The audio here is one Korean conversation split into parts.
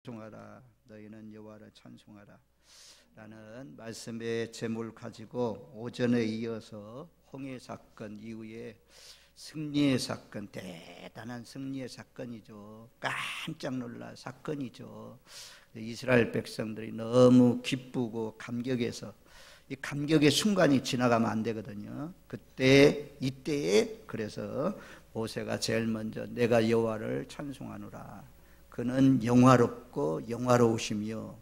찬송하라. 너희는 여호와를 찬송하라 라는 말씀의 제목을 가지고 오전에 이어서 홍해 사건 이후에 승리의 사건, 대단한 승리의 사건이죠. 깜짝 놀랄 사건이죠. 이스라엘 백성들이 너무 기쁘고 감격해서 이 감격의 순간이 지나가면 안 되거든요. 이때에 그래서 모세가 제일 먼저 내가 여호와를 찬송하노라. 그는 영화롭고 영화로우시며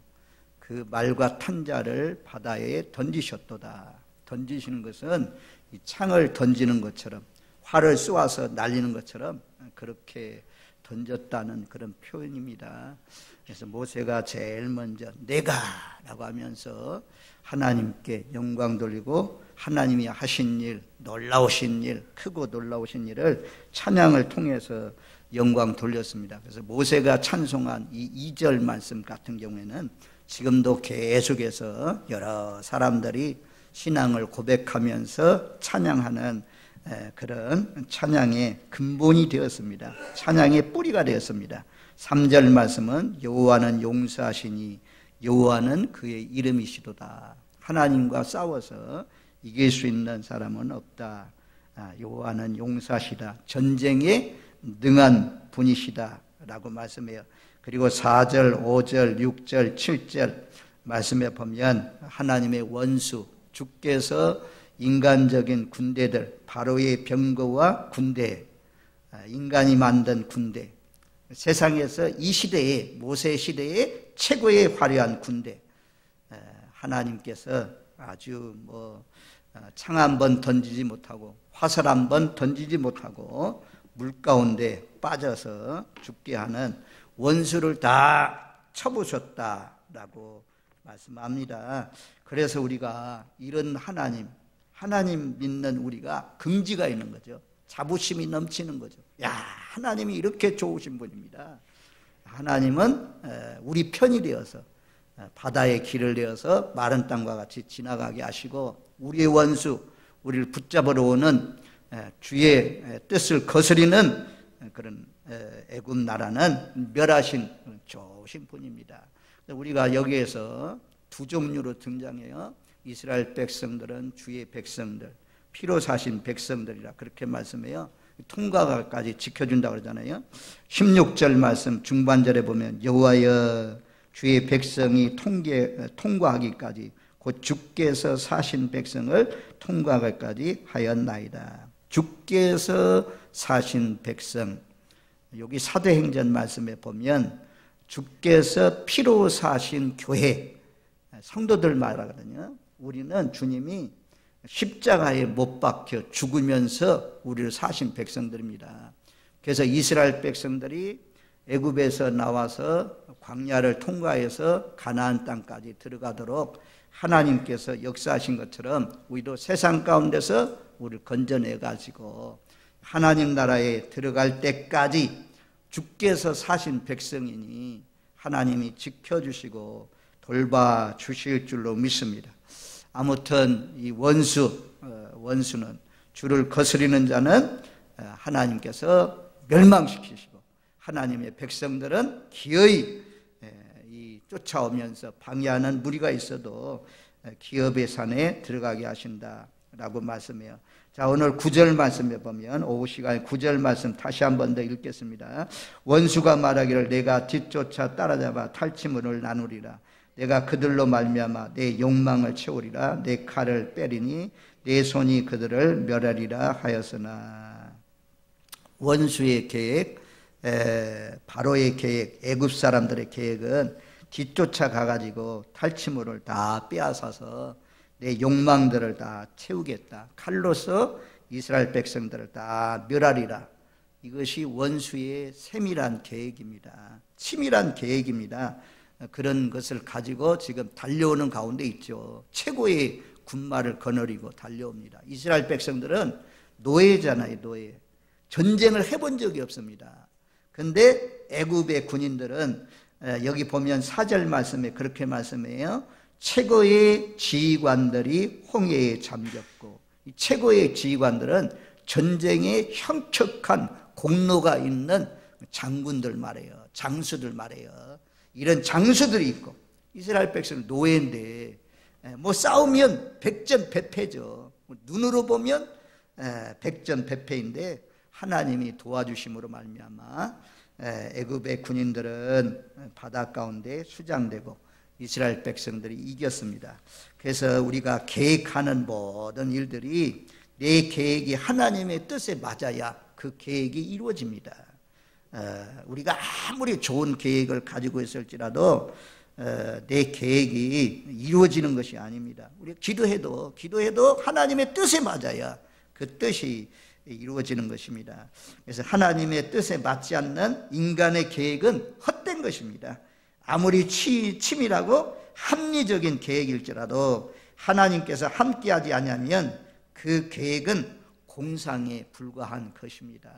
그 말과 탄자를 바다에 던지셨도다. 던지시는 것은 이 창을 던지는 것처럼, 활을 쏘아서 날리는 것처럼 그렇게 던졌다는 그런 표현입니다. 그래서 모세가 제일 먼저 내가 라고 하면서 하나님께 영광 돌리고 하나님이 하신 일, 놀라우신 일, 크고 놀라우신 일을 찬양을 통해서 영광 돌렸습니다. 그래서 모세가 찬송한 이 2절 말씀 같은 경우에는 지금도 계속해서 여러 사람들이 신앙을 고백하면서 찬양하는 그런 찬양의 근본이 되었습니다. 찬양의 뿌리가 되었습니다. 3절 말씀은 여호와는 용사하시니 여호와는 그의 이름이시도다. 하나님과 싸워서 이길 수 있는 사람은 없다. 여호와는 용사시다. 전쟁에 능한 분이시다 라고 말씀해요. 그리고 4절, 5절, 6절, 7절 말씀에 보면 하나님의 원수, 주께서 인간적인 군대들, 바로의 병거와 군대, 인간이 만든 군대, 세상에서 이 시대에, 모세 시대에 최고의 화려한 군대, 하나님께서 아주 창 한 번 던지지 못하고 화살 한 번 던지지 못하고 물가운데 빠져서 죽게 하는 원수를 다 쳐부셨다라고 말씀합니다. 그래서 우리가 이런 하나님 믿는 우리가 긍지가 있는 거죠. 자부심이 넘치는 거죠. 야, 하나님이 이렇게 좋으신 분입니다. 하나님은 우리 편이 되어서 바다의 길을 내어서 마른 땅과 같이 지나가게 하시고 우리의 원수, 우리를 붙잡으러 오는 주의 뜻을 거스리는 그런 애굽 나라는 멸하신 좋으신 분입니다. 우리가 여기에서 두 종류로 등장해요. 이스라엘 백성들은 주의 백성들, 피로 사신 백성들이라 그렇게 말씀해요. 통과까지 지켜준다고 그러잖아요. 16절 말씀 중반절에 보면 여호와여 주의 백성이 통과하기까지 곧 주께서 사신 백성을 통과하기까지 하였나이다. 주께서 사신 백성, 여기 사도행전 말씀에 보면 주께서 피로 사신 교회, 성도들 말하거든요. 우리는 주님이 십자가에 못 박혀 죽으면서 우리를 사신 백성들입니다. 그래서 이스라엘 백성들이 애굽에서 나와서 광야를 통과해서 가나안 땅까지 들어가도록 하나님께서 역사하신 것처럼 우리도 세상 가운데서 우리를 건져내 가지고 하나님 나라에 들어갈 때까지 주께서 사신 백성이니 하나님이 지켜주시고 돌봐주실 줄로 믿습니다. 아무튼 이 원수는 주를 거스리는 자는 하나님께서 멸망시키시고 하나님의 백성들은 기어이 쫓아오면서 방해하는 무리가 있어도 기업의 산에 들어가게 하신다라고 말씀해요. 자, 오늘 9절 말씀에 보면 오후 시간에 9절 말씀 다시 한 번 더 읽겠습니다. 원수가 말하기를 내가 뒤쫓아 따라잡아 탈취물을 나누리라. 내가 그들로 말미암아 내 욕망을 채우리라. 내 칼을 빼리니 내 손이 그들을 멸하리라 하였으나. 원수의 계획, 바로의 계획, 애굽 사람들의 계획은 뒤쫓아 가가지고 탈취물을 다 빼앗아서 내 욕망들을 다 채우겠다. 칼로서 이스라엘 백성들을 다 멸하리라. 이것이 원수의 세밀한 계획입니다. 치밀한 계획입니다. 그런 것을 가지고 지금 달려오는 가운데 있죠. 최고의 군마를 거느리고 달려옵니다. 이스라엘 백성들은 노예잖아요, 노예. 전쟁을 해본 적이 없습니다. 그런데 애굽의 군인들은 여기 보면 4절 말씀에 그렇게 말씀해요. 최고의 지휘관들이 홍해에 잠겼고, 이 최고의 지휘관들은 전쟁에 형격한 공로가 있는 장군들 말이에요. 장수들 말이에요. 이런 장수들이 있고, 이스라엘 백성은 노예인데 뭐 싸우면 백전백패죠. 눈으로 보면 백전백패인데 하나님이 도와주심으로 말미암아 애굽의 군인들은 바다 가운데 수장되고 이스라엘 백성들이 이겼습니다. 그래서 우리가 계획하는 모든 일들이 내 계획이 하나님의 뜻에 맞아야 그 계획이 이루어집니다. 우리가 아무리 좋은 계획을 가지고 있을지라도 내 계획이 이루어지는 것이 아닙니다. 우리가 기도해도 하나님의 뜻에 맞아야 그 뜻이 이루어지는 것입니다. 그래서 하나님의 뜻에 맞지 않는 인간의 계획은 헛된 것입니다. 아무리 치밀하고 합리적인 계획일지라도 하나님께서 함께하지 않으면 그 계획은 공상에 불과한 것입니다.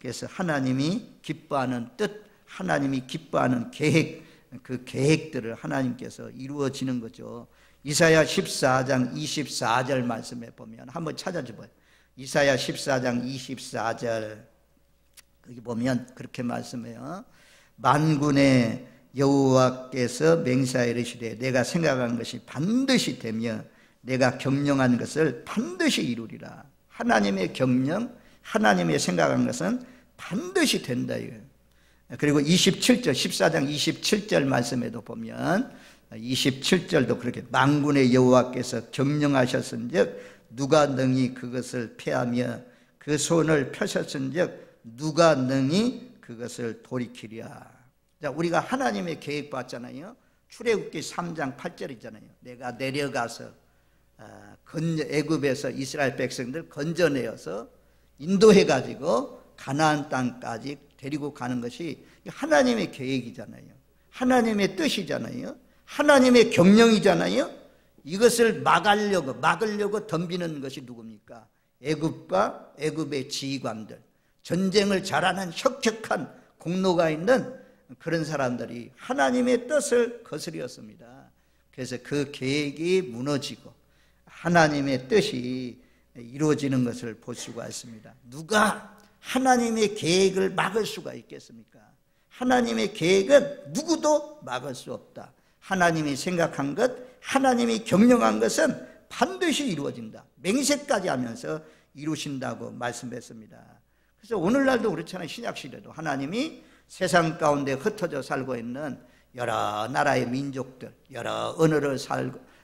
그래서 하나님이 기뻐하는 뜻, 하나님이 기뻐하는 계획, 그 계획들을 하나님께서 이루어지는 거죠. 이사야 14장 24절 말씀에 보면 한번 찾아줘봐요. 이사야 14장 24절 거기 보면 그렇게 말씀해요. 만군의 여호와께서 맹세하여 이르시되 내가 생각한 것이 반드시 되며 내가 경영한 것을 반드시 이루리라. 하나님의 경영, 하나님의 생각한 것은 반드시 된다. 그리고 27절, 14장 27절 말씀에도 보면 27절도 그렇게 만군의 여호와께서 경영하셨은즉 누가 능히 그것을 패하며 그 손을 펴셨은즉 누가 능히 그것을 돌이키랴. 자, 우리가 하나님의 계획 봤잖아요. 출애굽기 3장 8절이잖아요. 내가 내려가서 애굽에서 이스라엘 백성들 건져내어서 인도해가지고 가나안 땅까지 데리고 가는 것이 하나님의 계획이잖아요. 하나님의 뜻이잖아요. 하나님의 경영이잖아요. 이것을 막으려고 덤비는 것이 누굽니까? 애굽과 애굽의 지휘관들, 전쟁을 잘하는 혁혁한 공로가 있는 그런 사람들이 하나님의 뜻을 거스렸습니다. 그래서 그 계획이 무너지고 하나님의 뜻이 이루어지는 것을 볼 수가 있습니다. 누가 하나님의 계획을 막을 수가 있겠습니까? 하나님의 계획은 누구도 막을 수 없다. 하나님이 생각한 것, 하나님이 경영한 것은 반드시 이루어진다. 맹세까지 하면서 이루신다고 말씀했습니다. 그래서 오늘날도 그렇잖아요. 신약시대도 하나님이 세상 가운데 흩어져 살고 있는 여러 나라의 민족들, 여러 언어를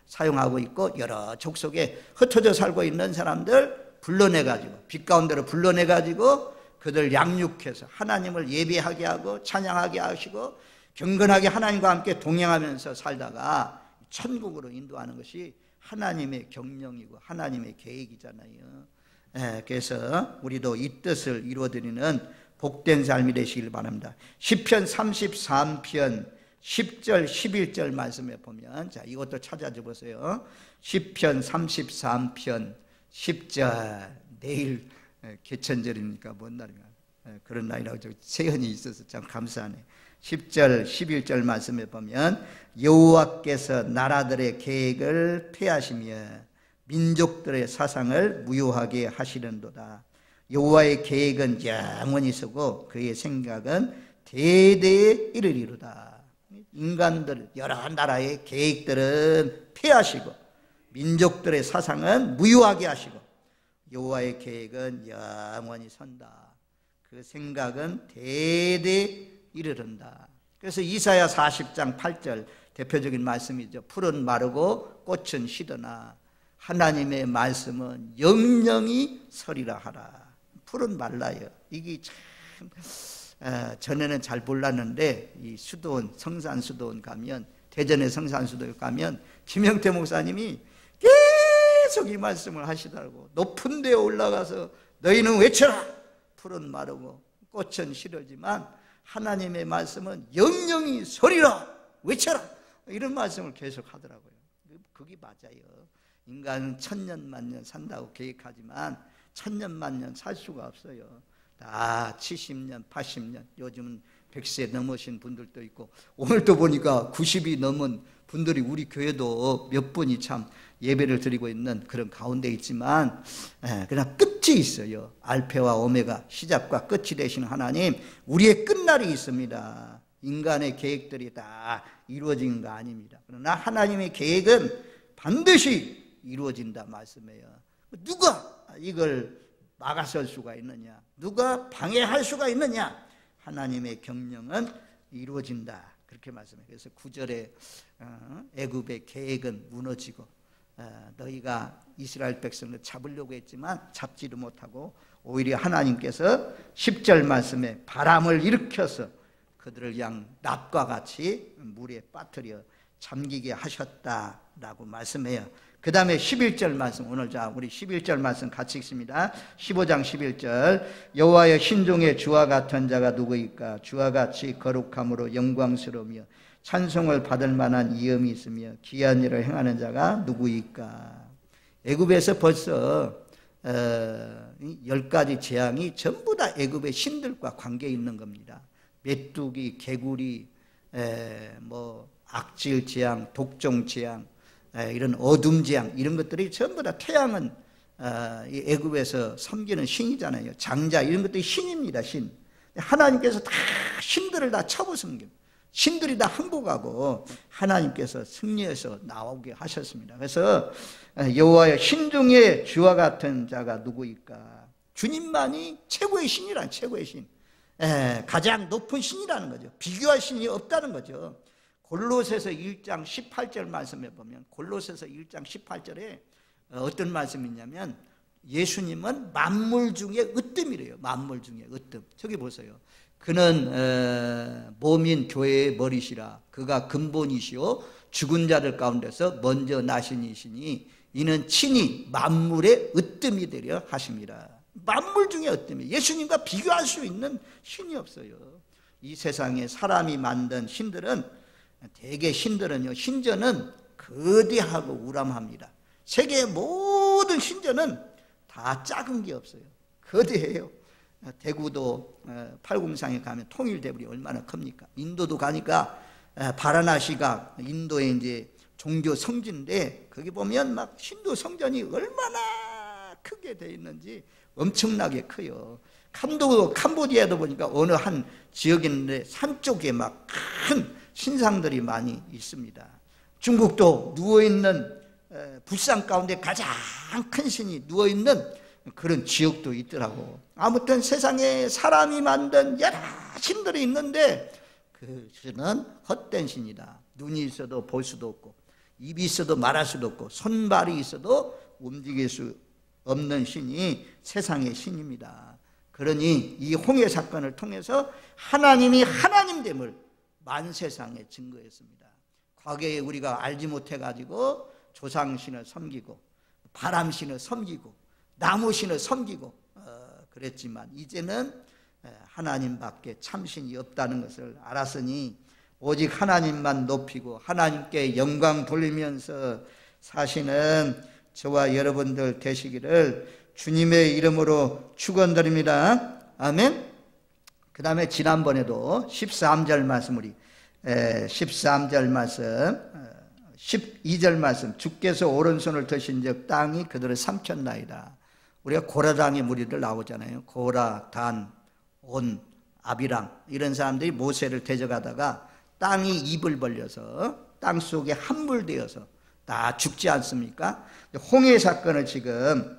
사용하고 있고 여러 족속에 흩어져 살고 있는 사람들 불러내가지고 빛 가운데로 불러내가지고 그들 양육해서 하나님을 예배하게 하고 찬양하게 하시고 경건하게 하나님과 함께 동행하면서 살다가 천국으로 인도하는 것이 하나님의 경영이고 하나님의 계획이잖아요. 그래서 우리도 이 뜻을 이루어드리는 복된 삶이 되시길 바랍니다. 시편 33편 10절 11절 말씀에 보면, 자, 이것도 찾아줘 보세요. 시편 33편 10절, 내일 개천절이니까 뭔 날인가, 그런 날이라고 세연이 있어서 참 감사하네. 10절 11절 말씀에 보면 여호와께서 나라들의 계획을 폐하시며 민족들의 사상을 무효하게 하시는도다. 여호와의 계획은 영원히 서고 그의 생각은 대대에 이르리로다. 인간들 여러 나라의 계획들은 폐하시고 민족들의 사상은 무효하게 하시고 여호와의 계획은 영원히 선다. 그 생각은 대대에 이르른다. 그래서 이사야 40장 8절 대표적인 말씀이죠. 풀은 마르고 꽃은 시드나 하나님의 말씀은 영영이 서리라 하라. 풀은 말라요. 이게 참 전에는 잘 몰랐는데 이 수도원, 성산 수도원 가면, 대전의 성산 수도원 가면 김영태 목사님이 계속 이 말씀을 하시더라고. 높은 데에 올라가서 너희는 외쳐라. 풀은 마르고 꽃은 시들지만 하나님의 말씀은 영영이 서리라. 외쳐라. 이런 말씀을 계속 하더라고요. 그게 맞아요. 인간은 천년 만년 산다고 계획하지만 천년 만년 살 수가 없어요. 다 70년 80년, 요즘은 100세 넘으신 분들도 있고, 오늘도 보니까 90이 넘은 분들이 우리 교회도 몇 분이 참 예배를 드리고 있는 그런 가운데 있지만, 그냥 끝이 있어요. 알파와 오메가, 시작과 끝이 되시는 하나님, 우리의 끝날이 있습니다. 인간의 계획들이 다 이루어진 거 아닙니다. 그러나 하나님의 계획은 반드시 이루어진다 말씀이에요. 누가 이걸 막아설 수가 있느냐? 누가 방해할 수가 있느냐? 하나님의 경영은 이루어진다. 그렇게 말씀해요. 그래서 9절에 애굽의 계획은 무너지고 너희가 이스라엘 백성을 잡으려고 했지만 잡지도 못하고 오히려 하나님께서 10절 말씀에 바람을 일으켜서 그들을 양 납과 같이 물에 빠뜨려 잠기게 하셨다라고 말씀해요. 그 다음에 11절 말씀, 오늘 자 우리 11절 말씀 같이 읽습니다. 15장 11절 여호와의 신종의 주와 같은 자가 누구일까? 주와 같이 거룩함으로 영광스러우며 찬송을 받을 만한 이음이 있으며 기한 일을 행하는 자가 누구일까? 애굽에서 벌써 10가지 재앙이 전부 다 애굽의 신들과 관계 있는 겁니다. 메뚜기, 개구리, 뭐 악질 재앙, 독종 재앙, 이런 어둠 재앙, 이런 것들이 전부 다 태양은 애굽에서 섬기는 신이잖아요. 장자 이런 것들이 신입니다. 신. 하나님께서 다 신들을 다 쳐부순 겁니다. 신들이 다 항복하고 하나님께서 승리해서 나오게 하셨습니다. 그래서 여호와의 신중에 주와 같은 자가 누구일까? 주님만이 최고의 신이란 최고의 신, 가장 높은 신이라는 거죠. 비교할 신이 없다는 거죠. 골로새서 1장 18절 말씀에 보면 골로새서 1장 18절에 어떤 말씀이 있냐면 예수님은 만물 중에 으뜸이래요. 만물 중에 으뜸. 저기 보세요. 그는 몸인 교회의 머리시라. 그가 근본이시오 죽은 자들 가운데서 먼저 나신 이시니 이는 친히 만물의 으뜸이 되려 하십니다. 만물 중에 으뜸이에요. 예수님과 비교할 수 있는 신이 없어요. 이 세상에 사람이 만든 신들은 대개 신들은요, 신전은 거대하고 우람합니다. 세계의 모든 신전은 다 작은 게 없어요. 거대해요. 대구도 팔공산에 가면 통일대불이 얼마나 큽니까? 인도도 가니까 바라나시가 인도의 이제 종교 성지인데 거기 보면 막 힌두 성전이 얼마나 크게 돼 있는지 엄청나게 커요. 캄보디아도 보니까 어느 한 지역이 있는데 산 쪽에 막 큰 신상들이 많이 있습니다. 중국도 누워있는 불상 가운데 가장 큰 신이 누워있는 그런 지역도 있더라고. 아무튼 세상에 사람이 만든 여러 신들이 있는데 그 신은 헛된 신이다. 눈이 있어도 볼 수도 없고 입이 있어도 말할 수도 없고 손발이 있어도 움직일 수 없는 신이 세상의 신입니다. 그러니 이 홍해 사건을 통해서 하나님이 하나님됨을 만세상에 증거했습니다. 과거에 우리가 알지 못해가지고 조상신을 섬기고 바람신을 섬기고 나무신을 섬기고 그랬지만 이제는 하나님밖에 참신이 없다는 것을 알았으니 오직 하나님만 높이고 하나님께 영광 돌리면서 사시는 저와 여러분들 되시기를 주님의 이름으로 축원드립니다. 아멘. 그 다음에 지난번에도 13절 말씀, 우리 13절 말씀, 12절 말씀, 주께서 오른손을 드신 즉 땅이 그들을 삼켰나이다. 우리가 고라 당의 무리들 나오잖아요. 고라, 단, 온, 아비랑 이런 사람들이 모세를 대적하다가 땅이 입을 벌려서 땅 속에 함몰되어서 다 죽지 않습니까? 홍해 사건을 지금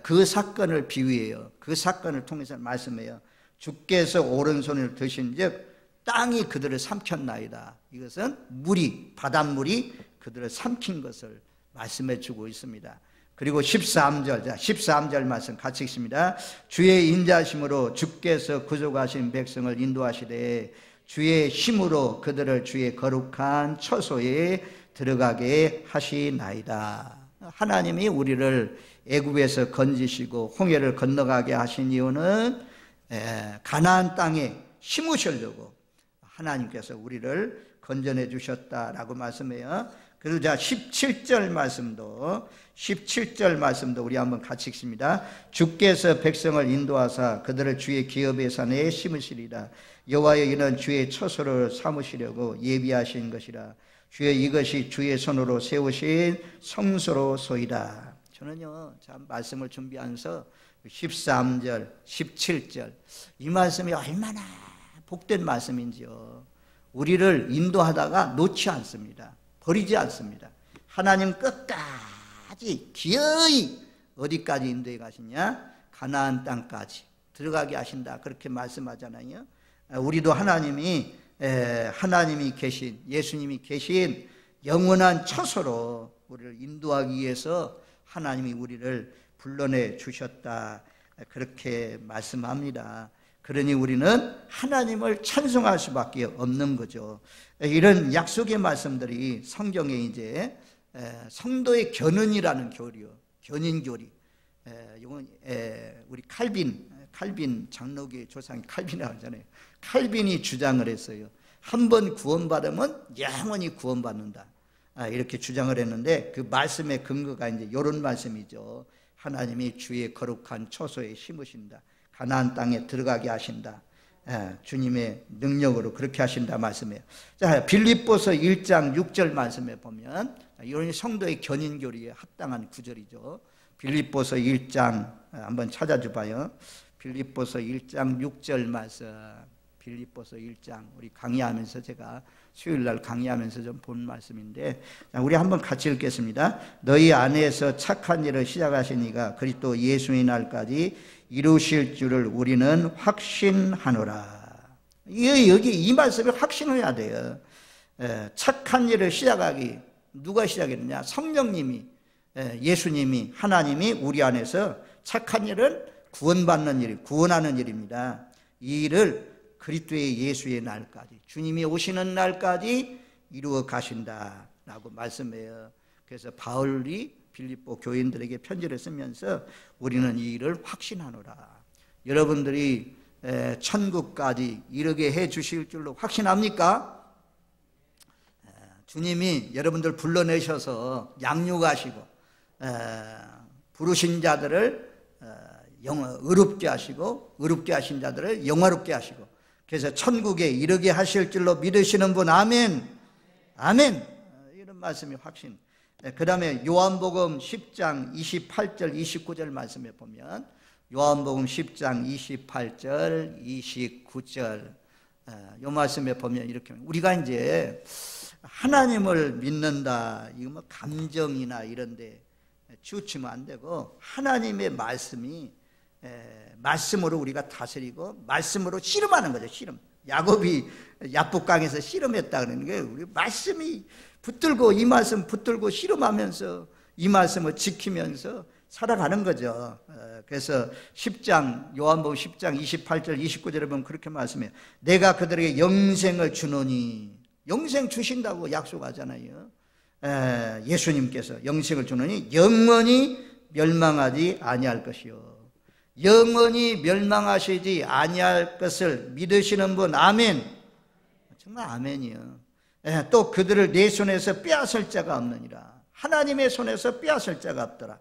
그 사건을 비유해요. 그 사건을 통해서 말씀해요. 주께서 오른손을 드신 즉 땅이 그들을 삼켰나이다. 이것은 물이, 바닷물이 그들을 삼킨 것을 말씀해 주고 있습니다. 그리고 13절, 자 13절 말씀 같이 읽습니다. 주의 인자심으로 주께서 구속하신 백성을 인도하시되 주의 힘으로 그들을 주의 거룩한 처소에 들어가게 하시나이다. 하나님이 우리를 애굽에서 건지시고 홍해를 건너가게 하신 이유는 가나안 땅에 심으시려고 하나님께서 우리를 건져내 주셨다라고 말씀해요. 그리고 자 17절 말씀도 우리 한번 같이 읽습니다. 주께서 백성을 인도하사 그들을 주의 기업의 산에 심으시리라. 여호와의 이는 주의 처소를 삼으시려고 예비하신 것이라. 주의 이것이 주의 손으로 세우신 성소로소이다. 저는요 참 말씀을 준비하면서 13절, 17절 이 말씀이 얼마나 복된 말씀인지요. 우리를 인도하다가 놓지 않습니다. 버리지 않습니다. 하나님 끝까지 기어이 어디까지 인도해 가시냐? 가나안 땅까지 들어가게 하신다. 그렇게 말씀하잖아요. 우리도 하나님이 계신, 예수님이 계신 영원한 처소로 우리를 인도하기 위해서 하나님이 우리를 불러내 주셨다. 그렇게 말씀합니다. 그러니 우리는 하나님을 찬송할 수밖에 없는 거죠. 이런 약속의 말씀들이 성경에 이제 성도의 견은이라는 교리요, 견인교리. 이건 우리 칼빈 장로교의 조상이 칼빈이라고 하잖아요. 칼빈이 주장을 했어요. 한 번 구원받으면 영원히 구원받는다. 이렇게 주장을 했는데 그 말씀의 근거가 이제 이런 말씀이죠. 하나님이 주의 거룩한 처소에 심으신다. 가나안 땅에 들어가게 하신다. 주님의 능력으로 그렇게 하신다 말씀이에요. 자, 빌립보서 1장 6절 말씀에 보면 이런 성도의 견인교리에 합당한 구절이죠. 빌립보서 1장 한번 찾아줘봐요. 빌립보서 1장 6절 말씀. 빌립보서 1장 우리 강의하면서 제가 수요일날 강의하면서 좀 본 말씀인데 우리 한번 같이 읽겠습니다. 너희 안에서 착한 일을 시작하시니가 그리스도 예수의 날까지 이루실 줄을 우리는 확신하노라. 여기 이 말씀을 확신해야 돼요. 착한 일을 시작하기 누가 시작했느냐? 성령님이, 예수님이, 하나님이 우리 안에서 착한 일은 구원받는 일, 구원하는 일입니다. 이 일을 그리스도의 예수의 날까지, 주님이 오시는 날까지 이루어 가신다라고 말씀해요. 그래서 바울이 빌립보 교인들에게 편지를 쓰면서 우리는 이 일을 확신하노라. 여러분들이 천국까지 이르게 해 주실 줄로 확신합니까? 주님이 여러분들 불러내셔서 양육하시고 부르신 자들을 의롭게 하시고 의롭게 하신 자들을 영화롭게 하시고 그래서 천국에 이르게 하실 줄로 믿으시는 분 아멘. 아멘. 이런 말씀이 확신. 그 다음에 요한복음 10장 28절 29절 말씀에 보면 요한복음 10장 28절 29절 이 말씀에 보면 이렇게 우리가 이제 하나님을 믿는다 이거 뭐 감정이나 이런데 치우치면 안 되고 하나님의 말씀이 말씀으로 우리가 다스리고 말씀으로 씨름하는 거죠. 씨름. 야곱이 야복강에서 씨름했다 그러는 게 우리 말씀이 붙들고 이 말씀 붙들고 씨름하면서 이 말씀을 지키면서 살아가는 거죠. 그래서 10장 요한복음 10장 28절 29절에 보면 그렇게 말씀해요. 내가 그들에게 영생을 주노니 영생 주신다고 약속하잖아요. 예수님께서 영생을 주노니 영원히 멸망하지 아니할 것이요. 영원히 멸망하시지 아니할 것을 믿으시는 분 아멘. 정말 아멘이요. 또 그들을 내 손에서 빼앗을 자가 없느니라. 하나님의 손에서 빼앗을 자가 없더라.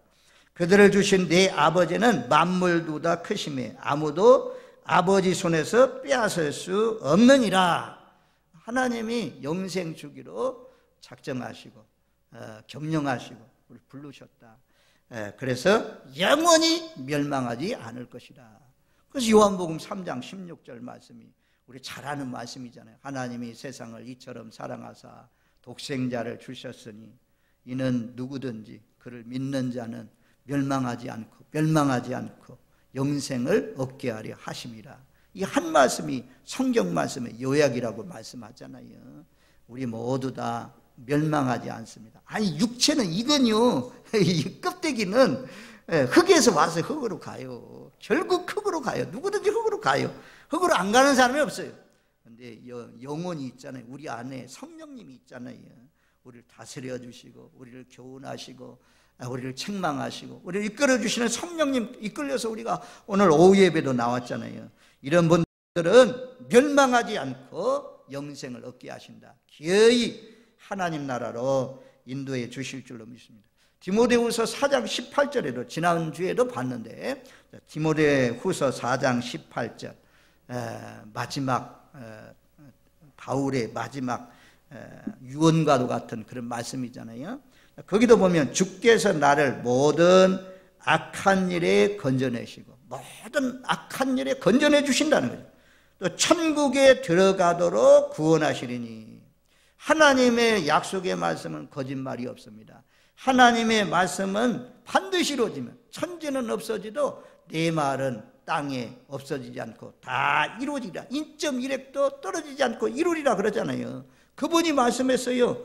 그들을 주신 내 아버지는 만물보다 크심에 아무도 아버지 손에서 빼앗을 수 없느니라. 하나님이 영생 주기로 작정하시고 겸령하시고 우리 부르셨다. 그래서 영원히 멸망하지 않을 것이다. 그래서 요한복음 3장 16절 말씀이 우리 잘 아는 말씀이잖아요. 하나님이 세상을 이처럼 사랑하사 독생자를 주셨으니 이는 누구든지 그를 믿는 자는 멸망하지 않고 영생을 얻게 하려 하심이라. 이 한 말씀이 성경 말씀의 요약이라고 말씀하잖아요. 우리 모두 다 멸망하지 않습니다. 아니 육체는 이건요, 이 껍데기는 흙에서 와서 흙으로 가요. 결국 흙으로 가요. 누구든지 흙으로 가요. 흙으로 안 가는 사람이 없어요. 근데 영혼이 있잖아요. 우리 안에 성령님이 있잖아요. 우리를 다스려 주시고 우리를 교훈하시고 우리를 책망하시고 우리를 이끌어 주시는 성령님 이끌려서 우리가 오늘 오후 예배도 나왔잖아요. 이런 분들은 멸망하지 않고 영생을 얻게 하신다. 기어이 하나님 나라로 인도해 주실 줄로 믿습니다. 디모데후서 4장 18절에도 지난주에도 봤는데 디모데후서 4장 18절 마지막 바울의 마지막 유언과도 같은 그런 말씀이잖아요. 거기도 보면 주께서 나를 모든 악한 일에 건져내시고 모든 악한 일에 건져내 주신다는 거죠. 또 천국에 들어가도록 구원하시리니. 하나님의 약속의 말씀은 거짓말이 없습니다. 하나님의 말씀은 반드시 이루어지면, 천지는 없어지도 내 말은 땅에 없어지지 않고 다 이루어지리라. 1.1핵도 떨어지지 않고 이루리라 그러잖아요. 그분이 말씀했어요.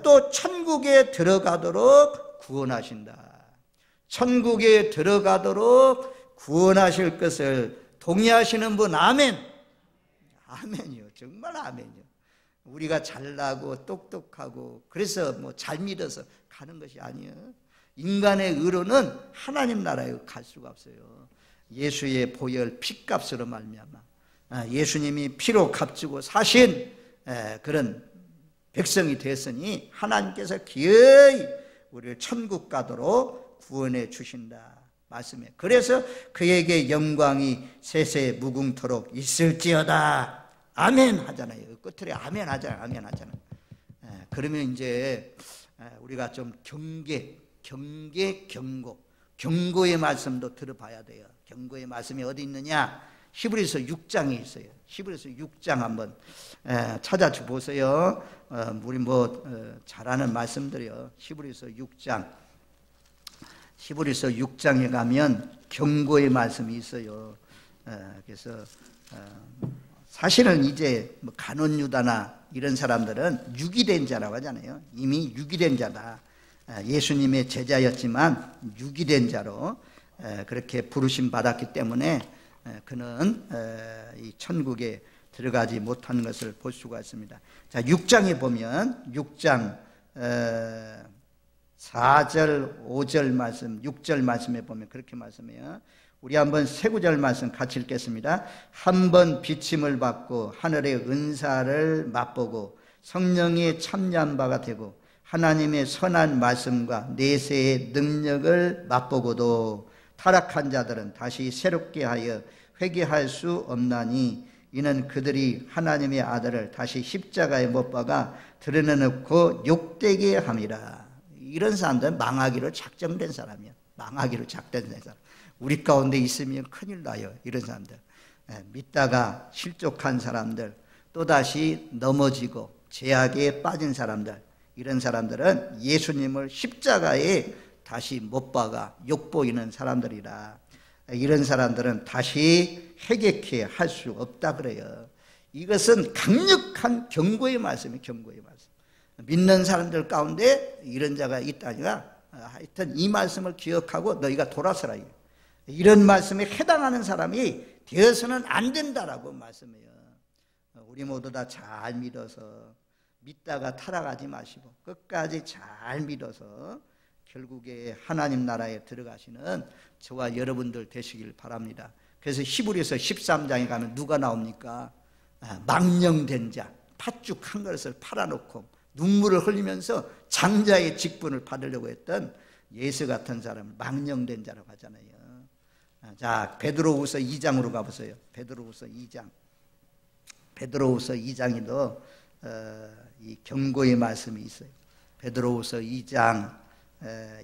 또 천국에 들어가도록 구원하신다. 천국에 들어가도록 구원하실 것을 동의하시는 분, 아멘. 아멘이요. 정말 아멘이요. 우리가 잘나고 똑똑하고 그래서 뭐 잘 믿어서 가는 것이 아니에요. 인간의 의로는 하나님 나라에 갈 수가 없어요. 예수의 보혈 피값으로 말미암아 예수님이 피로 값주고 사신 그런 백성이 됐으니 하나님께서 기어이 우리를 천국 가도록 구원해 주신다 말씀에. 그래서 그에게 영광이 세세 무궁토록 있을지어다. 아멘 하잖아요. 끝에 아멘 하잖아요. 아멘 하잖아요. 그러면 이제 우리가 좀 경고의 말씀도 들어봐야 돼요. 경고의 말씀이 어디 있느냐? 히브리서 6장에 있어요. 히브리서 6장 한번 찾아보세요. 우리 잘하는 말씀들이요. 히브리서 6장에 가면 경고의 말씀이 있어요. 그래서 사실은 이제 간원유다나 이런 사람들은 유기된 자라고 하잖아요. 이미 유기된 자다. 예수님의 제자였지만 유기된 자로 그렇게 부르심 받았기 때문에 그는 이 천국에 들어가지 못하는 것을 볼 수가 있습니다. 자, 6장에 보면 6장 4절, 5절 말씀, 6절 말씀에 보면 그렇게 말씀해요. 우리 한번 세 구절 말씀 같이 읽겠습니다. 한 번 비침을 받고 하늘의 은사를 맛보고 성령이 참여한 바가 되고 하나님의 선한 말씀과 내세의 능력을 맛보고도 타락한 자들은 다시 새롭게 하여 회개할 수 없나니 이는 그들이 하나님의 아들을 다시 십자가에 못 박아 드러내놓고 욕되게 함이라. 이런 사람들은 망하기로 작정된 사람이야. 망하기로 작정된 사람. 우리 가운데 있으면 큰일 나요. 이런 사람들. 믿다가 실족한 사람들, 또다시 넘어지고 죄악에 빠진 사람들, 이런 사람들은 예수님을 십자가에 다시 못 박아 욕보이는 사람들이라. 이런 사람들은 다시 회개케 할 수 없다 그래요. 이것은 강력한 경고의 말씀이에요. 경고의 말씀. 믿는 사람들 가운데 이런 자가 있다니까 하여튼 이 말씀을 기억하고 너희가 돌아서라. 이런 말씀에 해당하는 사람이 되어서는 안 된다라고 말씀해요. 우리 모두 다 잘 믿어서 믿다가 타락하지 마시고 끝까지 잘 믿어서 결국에 하나님 나라에 들어가시는 저와 여러분들 되시길 바랍니다. 그래서 히브리서 13장에 가면 누가 나옵니까? 망령된 자, 팥죽 한 그릇을 팔아놓고 눈물을 흘리면서 장자의 직분을 받으려고 했던 예수 같은 사람을 망령된 자라고 하잖아요. 자, 베드로후서 2장으로 가보세요. 베드로후서 2장에도 이 경고의 말씀이 있어요. 베드로후서 2장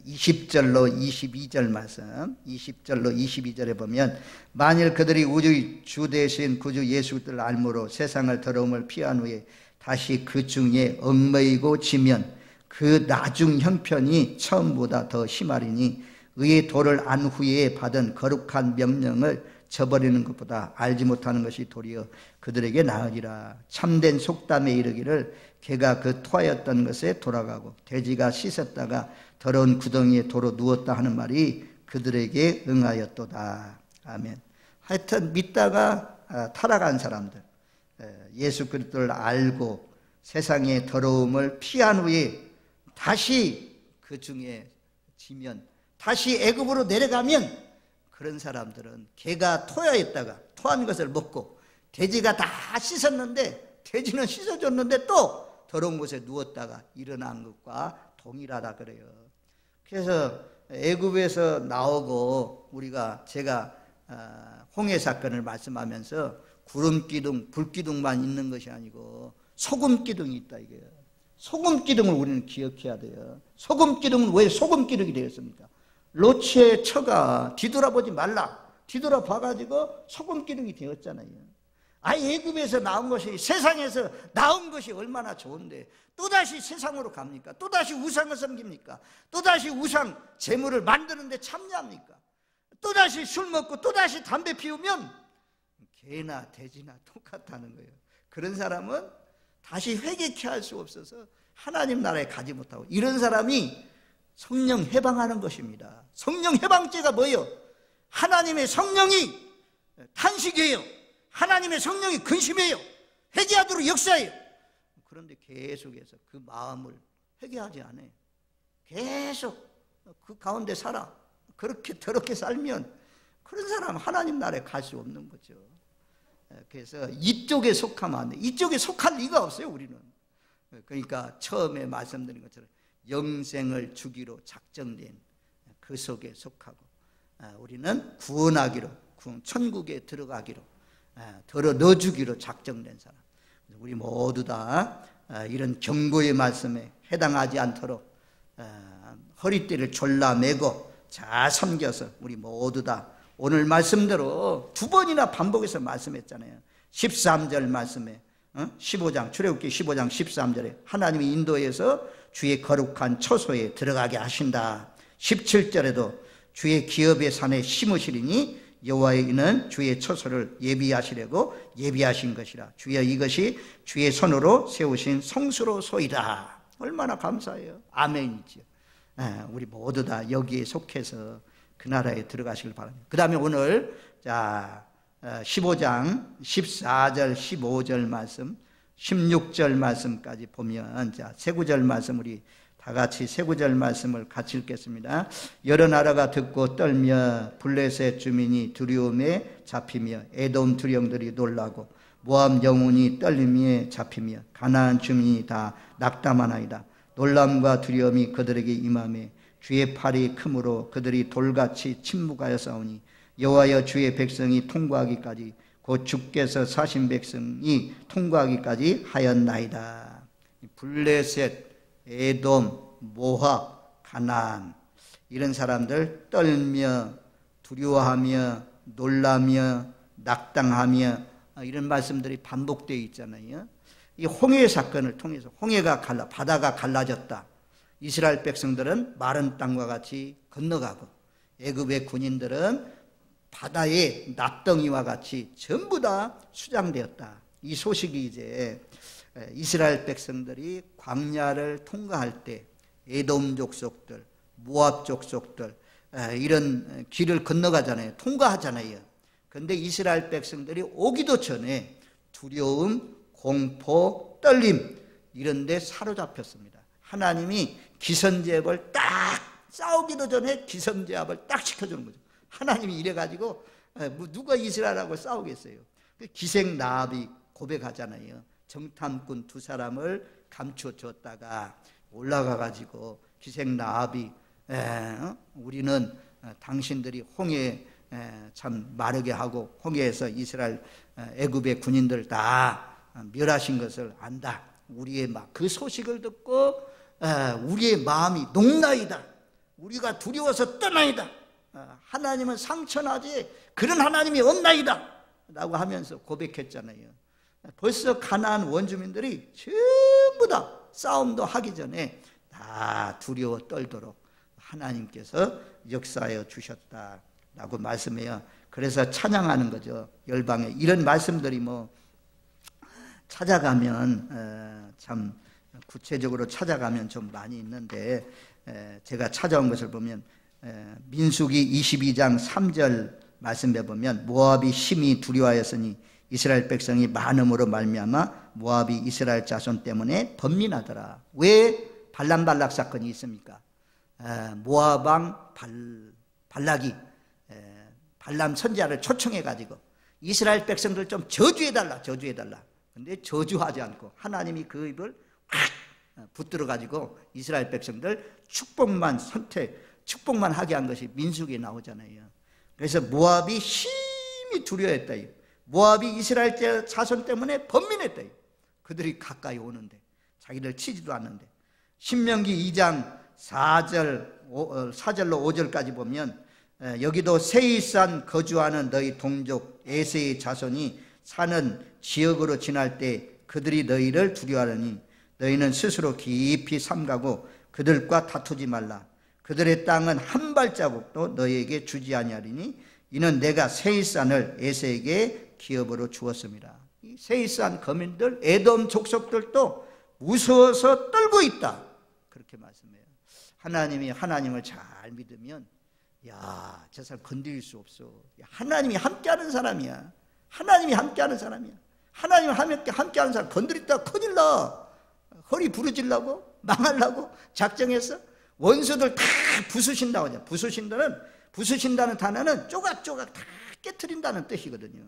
20절로 22절 말씀, 20절로 22절에 보면 만일 그들이 우주의 주 되신 구주 예수 그리스도를 알므로 세상을 더러움을 피한 후에 다시 그 중에 얽매이고 지면 그 나중 형편이 처음보다 더 심하리니 의의 도를 안 후에 받은 거룩한 명령을 저버리는 것보다 알지 못하는 것이 도리어 그들에게 나으리라. 참된 속담에 이르기를 개가 그 토하였던 것에 돌아가고 돼지가 씻었다가 더러운 구덩이에 도로 누웠다 하는 말이 그들에게 응하였도다. 아멘. 하여튼 믿다가 타락한 사람들, 예수 그리스도를 알고 세상의 더러움을 피한 후에 다시 그 중에 지면 다시 애굽으로 내려가면 그런 사람들은 개가 토하였다가 토한 것을 먹고 돼지가 다 씻었는데 돼지는 씻어줬는데 또 더러운 곳에 누웠다가 일어난 것과 동일하다 그래요. 그래서 애굽에서 나오고 제가 홍해 사건을 말씀하면서 구름 기둥, 불 기둥만 있는 것이 아니고 소금 기둥이 있다 이거예요. 소금 기둥을 우리는 기억해야 돼요. 소금 기둥은 왜 소금 기둥이 되었습니까? 롯의 처가 뒤돌아보지 말라. 뒤돌아봐가지고 소금 기둥이 되었잖아요. 애굽에서 나온 것이, 세상에서 나온 것이 얼마나 좋은데 또다시 세상으로 갑니까? 또다시 우상을 섬깁니까? 또다시 우상 제물을 만드는데 참여합니까? 또다시 술 먹고 또다시 담배 피우면 개나 돼지나 똑같다는 거예요. 그런 사람은 다시 회개케 할 수 없어서 하나님 나라에 가지 못하고, 이런 사람이 성령 해방하는 것입니다. 성령 해방죄가 뭐예요? 하나님의 성령이 탄식이에요. 하나님의 성령이 근심해요. 회개하도록 역사해요. 그런데 계속해서 그 마음을 회개하지 않아요. 계속 그 가운데 살아. 그렇게 더럽게 살면 그런 사람 하나님 나라에 갈 수 없는 거죠. 그래서 이쪽에 속하면 안 돼. 이쪽에 속할 리가 없어요, 우리는. 그러니까 처음에 말씀드린 것처럼 영생을 주기로 작정된 그 속에 속하고, 우리는 구원하기로, 천국에 들어가기로, 들어 넣어주기로 작정된 사람. 우리 모두 다 이런 경고의 말씀에 해당하지 않도록 허리띠를 졸라매고 잘 섬겨서 우리 모두 다 오늘 말씀대로 두 번이나 반복해서 말씀했잖아요. 13절 말씀에 15장 출애굽기 15장 13절에 하나님이 인도해서 주의 거룩한 처소에 들어가게 하신다. 17절에도 주의 기업의 산에 심으시리니 여호와의 이는 주의 처소를 예비하시려고 예비하신 것이라. 주여 이것이 주의 손으로 세우신 성수로소이다. 얼마나 감사해요. 아멘이지요. 우리 모두 다 여기에 속해서 그 나라에 들어가시길 바랍니다. 그 다음에 오늘 15장 14절 15절 말씀 16절 말씀까지 보면, 세 구절 말씀 우리 다 같이 세 구절 말씀을 같이 읽겠습니다. 여러 나라가 듣고 떨며 블레셋 주민이 두려움에 잡히며 에돔 두령들이 놀라고 모압 영혼이 떨림에 잡히며 가나안 주민이 다 낙담하나이다. 놀람과 두려움이 그들에게 임하며 주의 팔이 크므로 그들이 돌같이 침묵하여 싸우니 여호와여 주의 백성이 통과하기까지 곧 주께서 사신 백성이 통과하기까지 하였나이다. 블레셋, 에돔, 모압, 가나안, 이런 사람들 떨며 두려워하며 놀라며 낙당하며 이런 말씀들이 반복되어 있잖아요. 이 홍해 사건을 통해서 홍해가 바다가 갈라졌다. 이스라엘 백성들은 마른 땅과 같이 건너가고 애굽의 군인들은 바다의 납덩이와 같이 전부 다 수장되었다. 이 소식이 이제 이스라엘 백성들이 광야를 통과할 때 에돔 족속들, 모압 족속들 이런 길을 건너가잖아요. 통과하잖아요. 그런데 이스라엘 백성들이 오기도 전에 두려움, 공포, 떨림 이런 데 사로잡혔습니다. 하나님이 기선제압을 딱 싸우기도 전에 기선제압을 딱 시켜주는 거죠. 하나님이 이래가지고 누가 이스라엘하고 싸우겠어요. 기생나합이 고백하잖아요. 정탐꾼 두 사람을 감춰줬다가 올라가가지고 기생나합이 우리는 당신들이 홍해 참 마르게 하고 홍해에서 이스라엘 애굽의 군인들 다 멸하신 것을 안다. 우리의 그 소식을 듣고 우리의 마음이 녹나이다. 우리가 두려워서 떠나이다. 하나님은 상처나지 그런 하나님이 없나이다 라고 하면서 고백했잖아요. 벌써 가나안 원주민들이 전부 다 싸움도 하기 전에 다 두려워 떨도록 하나님께서 역사하여 주셨다라고 말씀해요. 그래서 찬양하는 거죠. 열방에 이런 말씀들이 찾아가면 참 구체적으로 찾아가면 좀 많이 있는데, 제가 찾아온 것을 보면 민수기 22장 3절 말씀에 보면 모압이 심히 두려워하였으니 이스라엘 백성이 많음으로 말미암아 모압이 이스라엘 자손 때문에 번민하더라. 왜 발람발락 사건이 있습니까? 모압 왕 발락이 발람 선지자를 초청해가지고 이스라엘 백성들 좀 저주해달라. 근데 저주하지 않고 하나님이 그 입을 확 붙들어가지고 이스라엘 백성들 축복만 하게 한 것이 민수기에 나오잖아요. 그래서 모압이 심히 두려워했다. 모압이 이스라엘 자손 때문에 번민했다. 그들이 가까이 오는데 자기를 치지도 않는데. 신명기 2장 4절로 5절까지 보면 여기도 세이산 거주하는 너희 동족 에세의 자손이 사는 지역으로 지날 때 그들이 너희를 두려워하느니 너희는 스스로 깊이 삼가고 그들과 다투지 말라. 그들의 땅은 한 발자국도 너희에게 주지 아니하리니 이는 내가 세일산을 에서에게 기업으로 주었습니다. 이 세일산 거민들, 에돔 족속들도 무서워서 떨고 있다. 그렇게 말씀해요. 하나님이 하나님을 잘 믿으면 야, 저 사람 건드릴 수 없어. 하나님이 함께하는 사람이야. 하나님이 함께하는 사람이야. 하나님을 함께하는 사람 건드렸다 큰일 나. 허리 부러지려고 망하려고 작정해서 원수들 다 부수신다고 하죠. 부수신다는 단어는 조각조각 다 깨트린다는 뜻이거든요.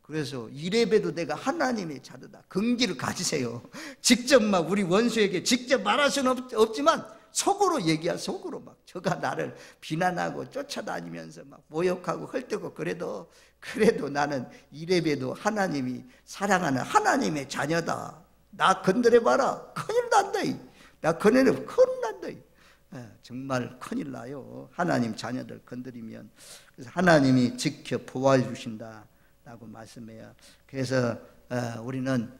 그래서 이래봬도 내가 하나님의 자녀다. 긍지를 가지세요. 직접 막 우리 원수에게 직접 말할 수는 없지만 속으로 얘기야. 속으로 막 저가 나를 비난하고 쫓아다니면서 막 모욕하고 헐뜯고 그래도 나는 이래봬도 하나님이 사랑하는 하나님의 자녀다. 나 건드려봐라. 큰일 난다. 나 건드리면 큰일 난다. 정말 큰일 나요. 하나님 자녀들 건드리면. 그래서 하나님이 지켜 보호해 주신다 라고 말씀해요. 그래서 우리는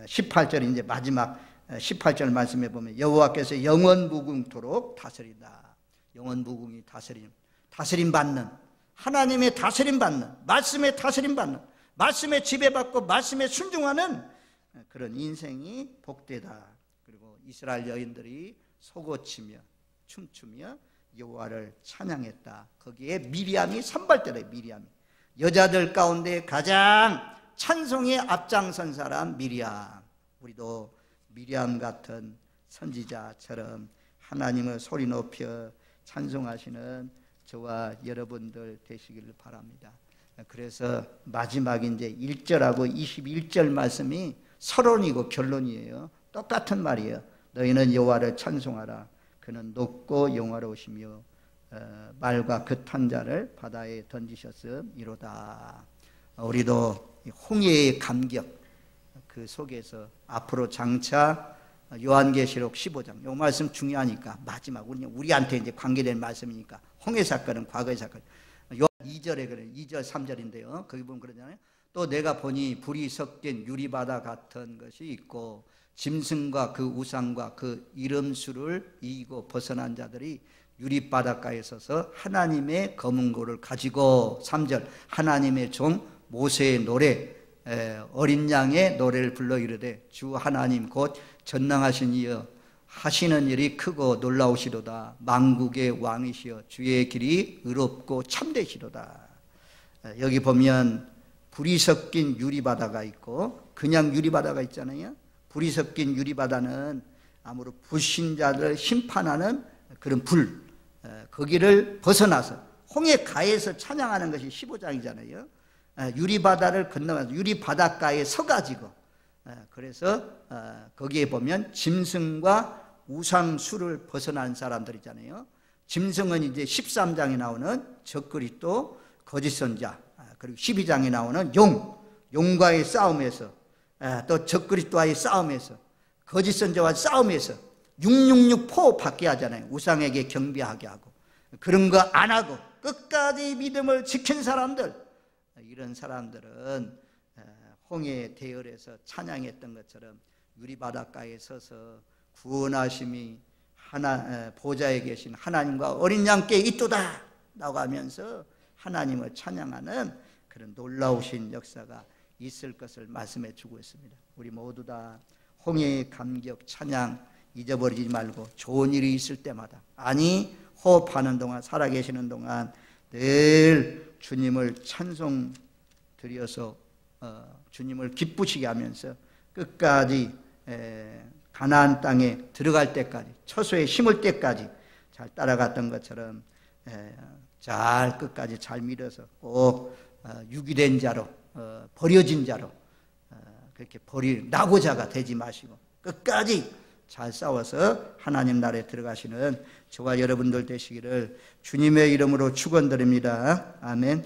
18절 이제 마지막 18절 말씀해 보면 여호와께서 영원무궁토록 다스린다. 영원무궁이 다스림 받는, 하나님의 다스림 받는, 말씀에 다스림 받는, 말씀에 지배받고 말씀에 순종하는 그런 인생이 복되다. 그리고 이스라엘 여인들이 소고치며 춤추며 여호와를 찬양했다. 거기에 미리암이 선발대다. 미리암이 여자들 가운데 가장 찬송에 앞장선 사람 미리암. 우리도 미리암 같은 선지자처럼 하나님을 소리 높여 찬송하시는 저와 여러분들 되시기를 바랍니다. 그래서 마지막 이제 1절하고 21절 말씀이 서론이고 결론이에요. 똑같은 말이에요. 너희는 여호와를 찬송하라. 그는 높고 영화로우시며 말과 긋한 자를 바다에 던지셨음이로다. 우리도 홍해의 감격 그 속에서 앞으로 장차 요한계시록 15장 이 말씀 중요하니까 마지막 우리한테 이제 관계된 말씀이니까 홍해 사건은 과거의 사건. 요 2절에 그래 2절 3절인데요. 거기 보면 그러잖아요. 또 내가 보니 불이 섞인 유리바다 같은 것이 있고 짐승과 그 우상과 그 이름수를 이기고 벗어난 자들이 유리바닷가에 서서 하나님의 검은고를 가지고 3절 하나님의 종 모세의 노래 어린 양의 노래를 불러 이르되 주 하나님 곧 전능하신 이여 하시는 일이 크고 놀라우시도다. 만국의 왕이시여 주의 길이 의롭고 참되시도다. 여기 보면 불이 섞인 유리바다가 있고 그냥 유리바다가 있잖아요. 불이 섞인 유리바다는 아무로 불신자들을 심판하는 그런 불, 거기를 벗어나서 홍해가에서 찬양하는 것이 15장이잖아요. 유리바다를 건너면서 유리바닷가에 서가지고 그래서 거기에 보면 짐승과 우상수를 벗어난 사람들이잖아요. 짐승은 이제 13장에 나오는 적그리스도 거짓 선자, 그리고 12장에 나오는 용과의 싸움에서 또 적그리스도와의 싸움에서 거짓 선자와 싸움에서 666포 받게 하잖아요. 우상에게 경배하게 하고 그런 거 안 하고 끝까지 믿음을 지킨 사람들, 이런 사람들은 홍해 대열에서 찬양했던 것처럼 유리바닷가에 서서 구원하심이 보좌에 계신 하나님과 어린 양께 있도다 라고 하면서 하나님을 찬양하는 그런 놀라우신 역사가 있을 것을 말씀해 주고 있습니다. 우리 모두 다 홍해의 감격 찬양 잊어버리지 말고 좋은 일이 있을 때마다, 아니 호흡하는 동안, 살아계시는 동안 늘 주님을 찬송 드려서 주님을 기쁘시게 하면서 끝까지 가나안 땅에 들어갈 때까지, 처소에 심을 때까지 잘 따라갔던 것처럼 잘 끝까지 잘 믿어서 꼭 유기된 자로, 버려진 자로 그렇게 낙오자가 되지 마시고 끝까지 잘 싸워서 하나님 나라에 들어가시는 저와 여러분들 되시기를 주님의 이름으로 축원드립니다. 아멘.